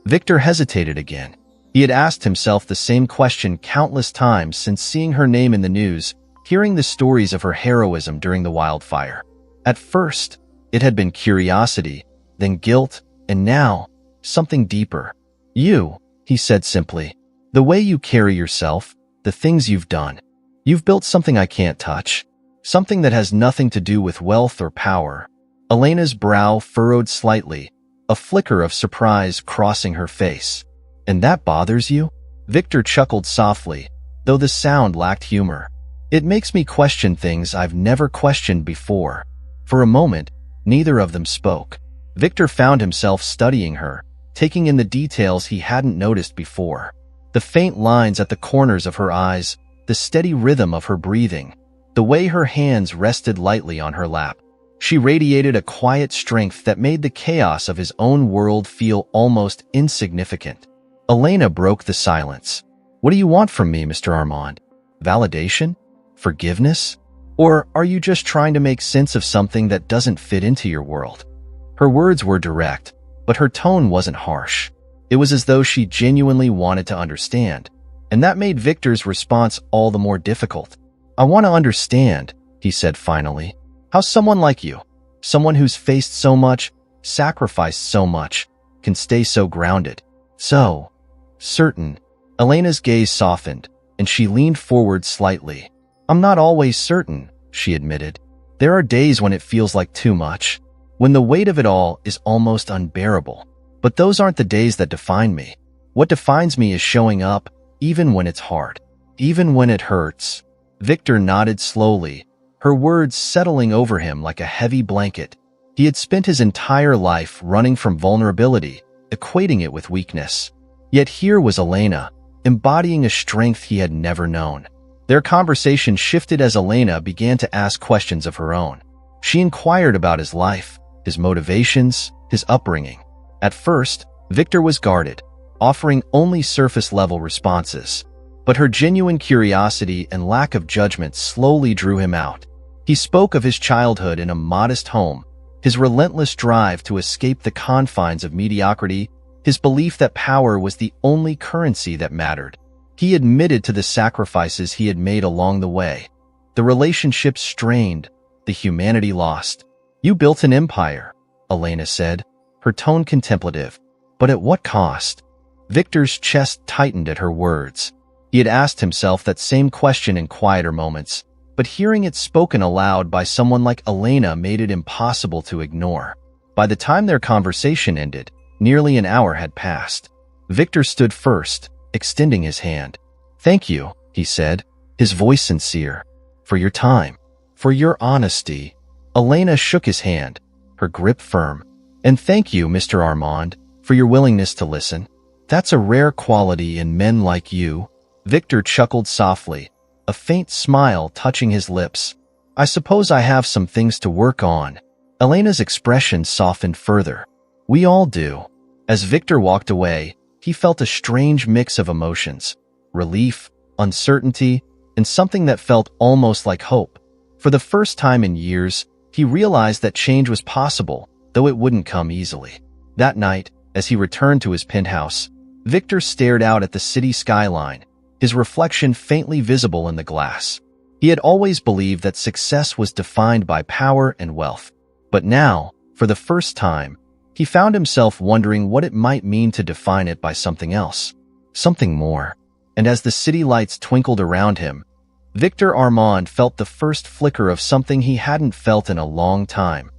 S1: Victor hesitated again. He had asked himself the same question countless times since seeing her name in the news, hearing the stories of her heroism during the wildfire. At first, it had been curiosity, then guilt, and now, something deeper. "You," he said simply, "the way you carry yourself, the things you've done. You've built something I can't touch, something that has nothing to do with wealth or power." Elena's brow furrowed slightly, a flicker of surprise crossing her face. "And that bothers you?" Victor chuckled softly, though the sound lacked humor. "It makes me question things I've never questioned before." For a moment, neither of them spoke. Victor found himself studying her, taking in the details he hadn't noticed before. The faint lines at the corners of her eyes, the steady rhythm of her breathing, the way her hands rested lightly on her lap. She radiated a quiet strength that made the chaos of his own world feel almost insignificant. Elena broke the silence. "What do you want from me, Mr. Armand? Validation? Forgiveness? Or are you just trying to make sense of something that doesn't fit into your world?" Her words were direct, but her tone wasn't harsh. It was as though she genuinely wanted to understand, and that made Victor's response all the more difficult. "I want to understand," he said finally, "how someone like you, someone who's faced so much, sacrificed so much, can stay so grounded." So certain. Elena's gaze softened, and she leaned forward slightly. I'm not always certain, she admitted. There are days when it feels like too much, when the weight of it all is almost unbearable. But those aren't the days that define me. What defines me is showing up, even when it's hard, even when it hurts. Victor nodded slowly, her words settling over him like a heavy blanket. He had spent his entire life running from vulnerability, equating it with weakness. Yet here was Elena, embodying a strength he had never known. Their conversation shifted as Elena began to ask questions of her own. She inquired about his life, his motivations, his upbringing. At first, Victor was guarded, offering only surface-level responses. But her genuine curiosity and lack of judgment slowly drew him out. He spoke of his childhood in a modest home, his relentless drive to escape the confines of mediocrity, his belief that power was the only currency that mattered. He admitted to the sacrifices he had made along the way. The relationships strained, the humanity lost. You built an empire, Elena said, her tone contemplative. But at what cost? Victor's chest tightened at her words. He had asked himself that same question in quieter moments, but hearing it spoken aloud by someone like Elena made it impossible to ignore. By the time their conversation ended, nearly an hour had passed. Victor stood first, extending his hand. Thank you, he said, his voice sincere. For your time. For your honesty. Elena shook his hand, her grip firm. And thank you, Mr. Armand, for your willingness to listen. That's a rare quality in men like you. Victor chuckled softly, a faint smile touching his lips. I suppose I have some things to work on. Elena's expression softened further. We all do. As Victor walked away, he felt a strange mix of emotions, relief, uncertainty, and something that felt almost like hope. For the first time in years, he realized that change was possible, though it wouldn't come easily. That night, as he returned to his penthouse, Victor stared out at the city skyline, his reflection faintly visible in the glass. He had always believed that success was defined by power and wealth. But now, for the first time, he found himself wondering what it might mean to define it by something else, something more. And as the city lights twinkled around him, Victor Armand felt the first flicker of something he hadn't felt in a long time,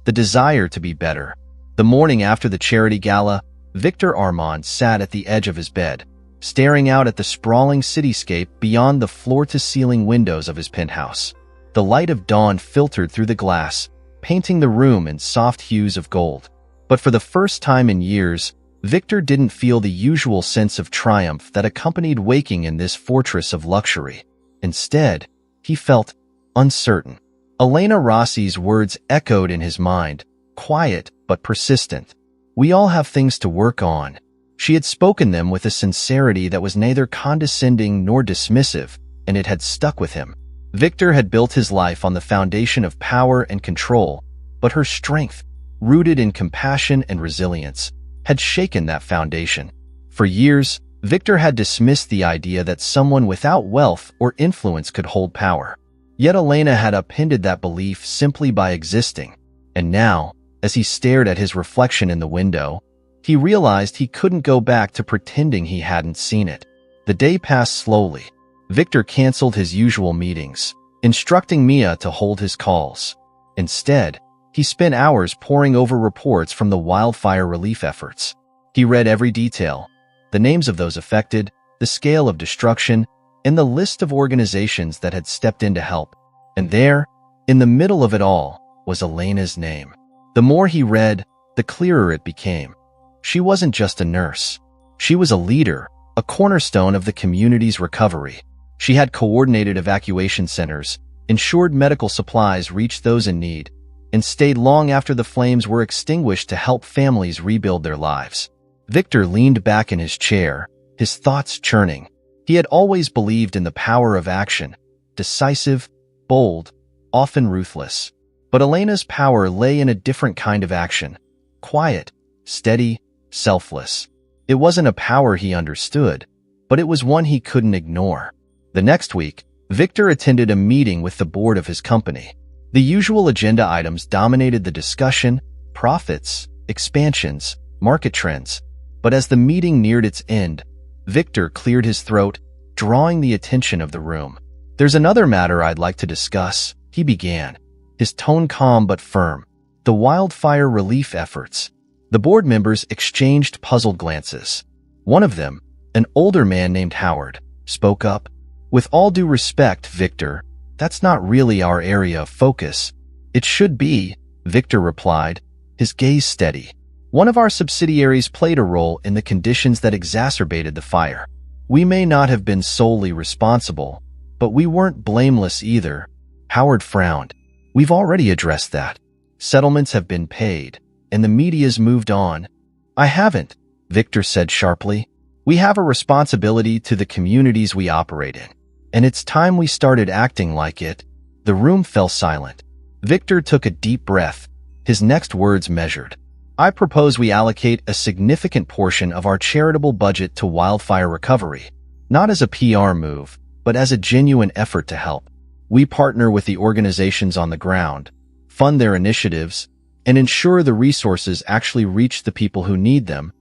S1: the desire to be better. The morning after the charity gala, Victor Armand sat at the edge of his bed, staring out at the sprawling cityscape beyond the floor-to-ceiling windows of his penthouse. The light of dawn filtered through the glass, painting the room in soft hues of gold. But for the first time in years, Victor didn't feel the usual sense of triumph that accompanied waking in this fortress of luxury. Instead, he felt uncertain. Elena Rossi's words echoed in his mind, quiet but persistent. We all have things to work on. She had spoken them with a sincerity that was neither condescending nor dismissive, and it had stuck with him. Victor had built his life on the foundation of power and control, but her strength, rooted in compassion and resilience, had shaken that foundation. For years, Victor had dismissed the idea that someone without wealth or influence could hold power. Yet Elena had upended that belief simply by existing. And now, as he stared at his reflection in the window, he realized he couldn't go back to pretending he hadn't seen it. The day passed slowly. Victor canceled his usual meetings, instructing Mia to hold his calls. Instead, he spent hours poring over reports from the wildfire relief efforts. He read every detail, the names of those affected, the scale of destruction, and the list of organizations that had stepped in to help. And there, in the middle of it all, was Elena's name. The more he read, the clearer it became. She wasn't just a nurse. She was a leader, a cornerstone of the community's recovery. She had coordinated evacuation centers, ensured medical supplies reached those in need, and stayed long after the flames were extinguished to help families rebuild their lives. Victor leaned back in his chair, his thoughts churning. He had always believed in the power of action, decisive, bold, often ruthless. But Elena's power lay in a different kind of action, quiet, steady, selfless. It wasn't a power he understood, but it was one he couldn't ignore. The next week, Victor attended a meeting with the board of his company. The usual agenda items dominated the discussion: profits, expansions, market trends. But But as the meeting neared its end, Victor cleared his throat, drawing the attention of the room. "There's another matter I'd like to discuss," he began, his tone calm but firm. "The wildfire relief efforts." The board members exchanged puzzled glances. One of them, an older man named Howard, spoke up. "With all due respect, Victor, that's not really our area of focus." "It should be," Victor replied, his gaze steady. "One of our subsidiaries played a role in the conditions that exacerbated the fire. We may not have been solely responsible, but we weren't blameless either." Howard frowned. "We've already addressed that. Settlements have been paid, and the media's moved on." "I haven't," Victor said sharply. "We have a responsibility to the communities we operate in, and it's time we started acting like it." The room fell silent. Victor took a deep breath, his next words measured. "I propose we allocate a significant portion of our charitable budget to wildfire recovery, not as a PR move, but as a genuine effort to help. We partner with the organizations on the ground, fund their initiatives, and ensure the resources actually reach the people who need them."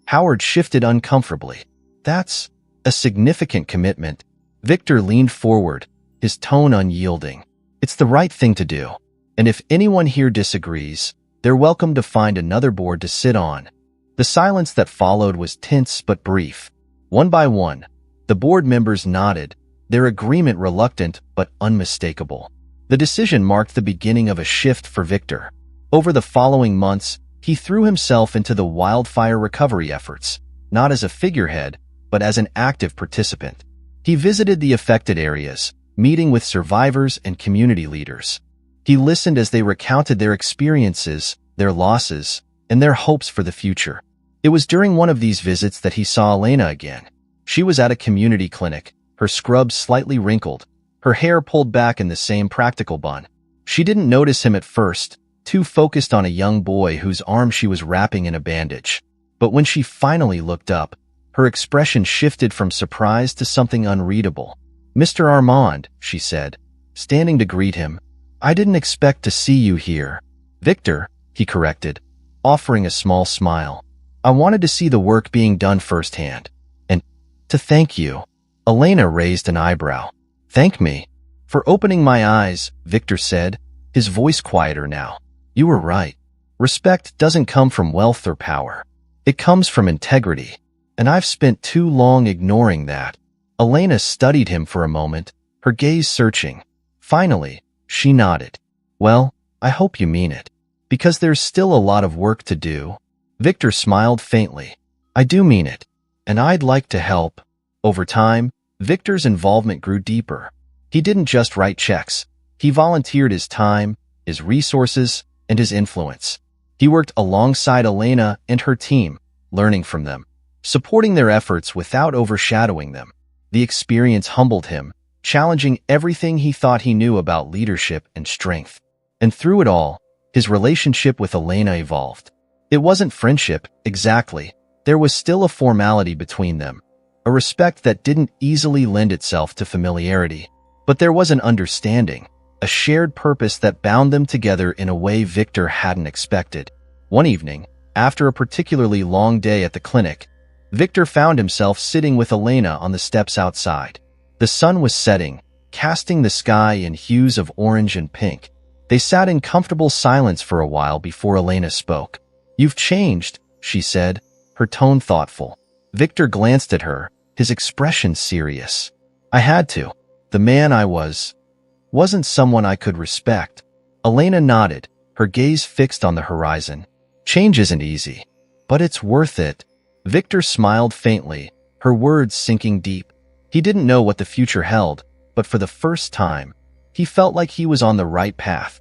S1: Howard shifted uncomfortably. "That's a significant commitment." Victor leaned forward, his tone unyielding. "It's the right thing to do, and if anyone here disagrees, they're welcome to find another board to sit on." The silence that followed was tense but brief. One by one, the board members nodded, their agreement reluctant but unmistakable. The decision marked the beginning of a shift for Victor. Over the following months, he threw himself into the wildfire recovery efforts, not as a figurehead, but as an active participant. He visited the affected areas, meeting with survivors and community leaders. He listened as they recounted their experiences, their losses, and their hopes for the future. It was during one of these visits that he saw Elena again. She was at a community clinic, her scrubs slightly wrinkled, her hair pulled back in the same practical bun. She didn't notice him at first, too focused on a young boy whose arm she was wrapping in a bandage. But when she finally looked up, her expression shifted from surprise to something unreadable. "Mr. Armand," she said, standing to greet him, "I didn't expect to see you here." "Victor," he corrected, offering a small smile. "I wanted to see the work being done firsthand. And to thank you." Elena raised an eyebrow. "Thank me?" "For opening my eyes," Victor said, his voice quieter now. "You were right. Respect doesn't come from wealth or power. It comes from integrity. And I've spent too long ignoring that." Elena studied him for a moment, her gaze searching. Finally, she nodded. "Well, I hope you mean it. Because there's still a lot of work to do." Victor smiled faintly. "I do mean it. And I'd like to help." Over time, Victor's involvement grew deeper. He didn't just write checks. He volunteered his time, his resources, and his influence. He worked alongside Elena and her team, learning from them, supporting their efforts without overshadowing them. The experience humbled him, challenging everything he thought he knew about leadership and strength. And through it all, his relationship with Elena evolved. It wasn't friendship, exactly. There was still a formality between them, a respect that didn't easily lend itself to familiarity. But there was an understanding, a shared purpose that bound them together in a way Victor hadn't expected. One evening, after a particularly long day at the clinic, Victor found himself sitting with Elena on the steps outside. The sun was setting, casting the sky in hues of orange and pink. They sat in comfortable silence for a while before Elena spoke. "You've changed," she said, her tone thoughtful. Victor glanced at her, his expression serious. "I had to. The man I wasn't someone I could respect." Elena nodded, her gaze fixed on the horizon. "Change isn't easy, but it's worth it." Victor smiled faintly, her words sinking deep. He didn't know what the future held, but for the first time, he felt like he was on the right path.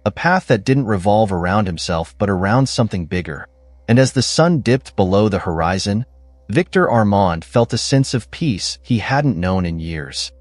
S1: A path that didn't revolve around himself but around something bigger. And as the sun dipped below the horizon, Victor Armand felt a sense of peace he hadn't known in years.